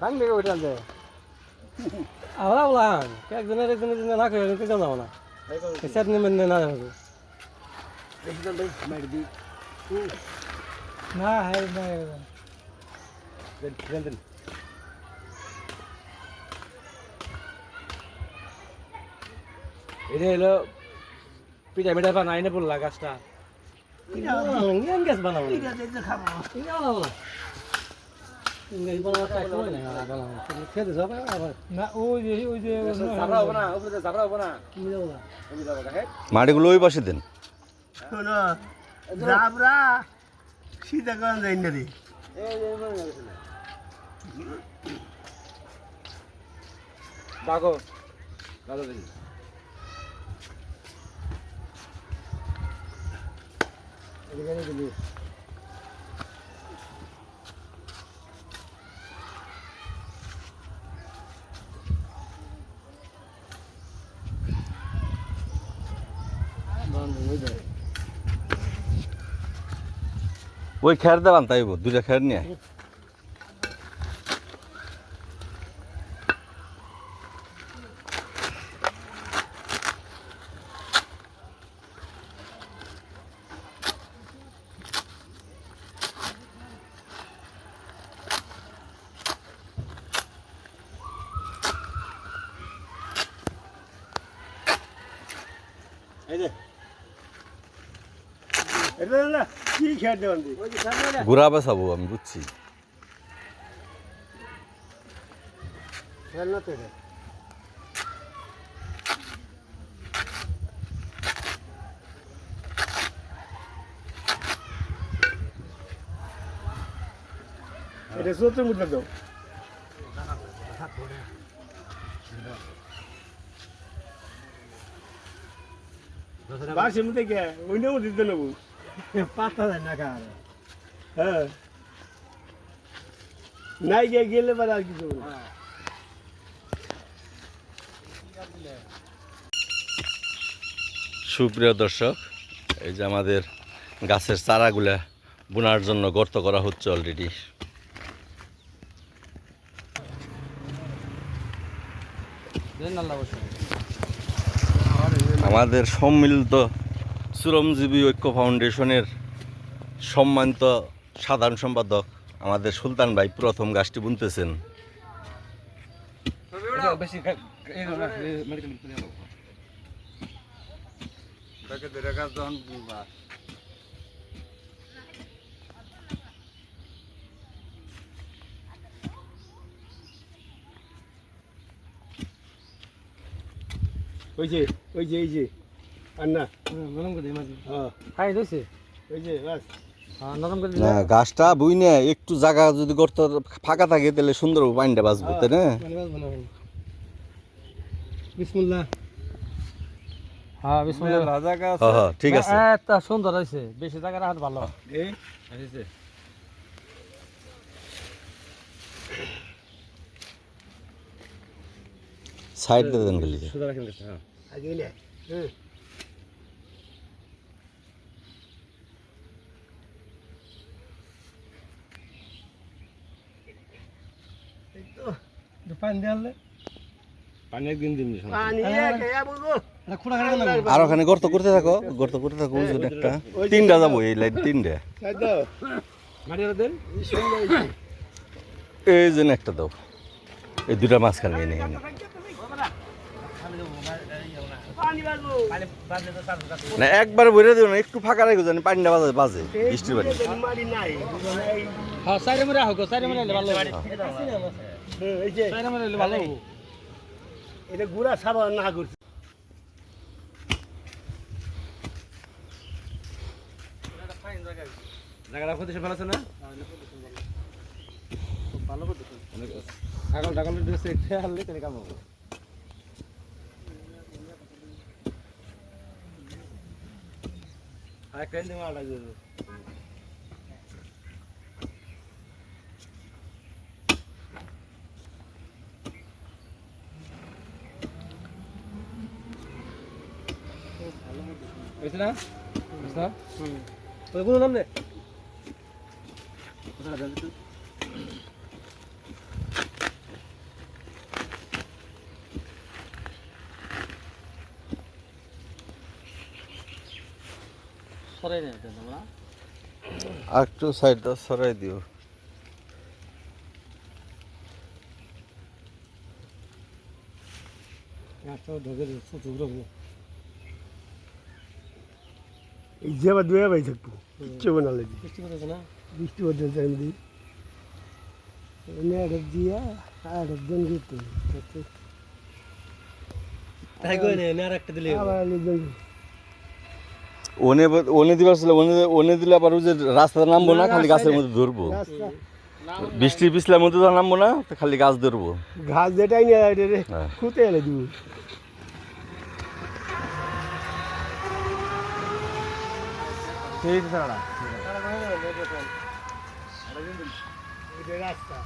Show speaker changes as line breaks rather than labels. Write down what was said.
ভাঙবে ওইটা দে আমরা বললাম একজনের না খেয়ে কেউ যাবো না স্যার নেবেন না যাবো না হ্যাঁ না এটা হলো পিঠা মিঠা বানাই না বললা গাছটা গাছ বানাবো
মাটিগুলো ওই পাশে দেন
সিধা করা যায় না রে
ডাকো দাদা দেখি এখানে দিলি
ওই খের দেবান তাইব দুইটা খের নিয়ে
কি খেয়ে দেবেন
ঘুরা বেসাবো আমি বুঝছি
এটা সত্যি মুদ্রা দাও বাসের মধ্যে কে ওইটার মধ্যে দিতে নেবো
পাতা দেয় না কার
হ্যাঁ নাই গিয়ে গেলে পরে আর কিছু না।
সুপ্রিয় দর্শক এই যে আমাদের গাছের চারাগুলা বোনার জন্য গর্ত করা হচ্ছে অলরেডি আমাদের সম্মিলিত শ্রমজীবী ঐক্য ফাউন্ডেশনের সম্মানিত সাধারণ সম্পাদক আমাদের সুলতান ভাই প্রথম গাছটি বুনতেছেন
ওই যে এই যে আন্না
নরম করে দিই মাঝে
হ্যাঁ
খাই দিছে
ওই যে বাস
হ্যাঁ নরম করে
না গাছটা বুইনে একটু জায়গা যদি গর্ত ফাঁকা থাকে তাহলে সুন্দর পানিটা বাঁচবো তাই না
বিসমিল্লাহ হ্যাঁ বিসমিল্লাহ জায়গা
হ্যাঁ হ্যাঁ ঠিক আছে
এত সুন্দর হইছে বেশি জায়গা রাখা ভালো
এই
হইছে
সাইড দিয়ে দেন গেলি
সুন্দর রাখেন হ্যাঁ
আগে নে হ্যাঁ
পানি দেয়ালে পানি একদিন দিন
পানি কে বুঝো
না খুঁড়া খাড়া লাগবে
আর ওখানে গর্ত করতে থাকো ওই জন্য একটা তিনটা যাবো এই লাইন তিনটা
সাইড দাও
মাটি আর দেন
এই জন্য একটা দাও এই দুটা মাঝখানে নিয়ে নিয়ে না একবার ভরে দিও না একটু ফাঁকা রাখো জানি পানিটা বাজে বৃষ্টির পানি
মারি নাই
হ্যাঁ সাইডে মরে হোক সাইডে মরে ভালো
এই যে
সাইডে মরে ভালো
এটা গুড়া সাবা না করছে
জায়গাটা প্রতিশোধ ভালো আছে না ভালো করতে ছাগল টাগল ড্রেস একটু হারলে তাহলে কাম হবে আর কেন দিমা লাগবে বুঝছ না বুঝছ না তোর কোনো নাম নেই কোথায় যাবে তুই সরাই নেই আমরা
আর একটু সাইডটা সরাই দিও।
একটা ঢোকে ছোট ঢোকে
এই যে আবার দুয়া ভাই থাকবো কিচ্ছু বানালে
বৃষ্টি পড়েছে না
বৃষ্টি হতে চাই আমি আড়ব দিয়া আড়ব জন গেতে
তাই কই না আর একটা দিলে
আবার আলিজন
ওনে দিবার ছিল, ওনে দিলে আবার ওই যে রাস্তাতে নামবো না, খালি গাছের মধ্যে ধরবো।
রাস্তা
বৃষ্টির পিছলার মধ্যে তো নামবো না, তো খালি গাছ ধরবো।
ঘাস যেটাই নিয়ে রে
হ্যাঁ।
খুঁতে এলে দিব ঠিক আছে রাস্তা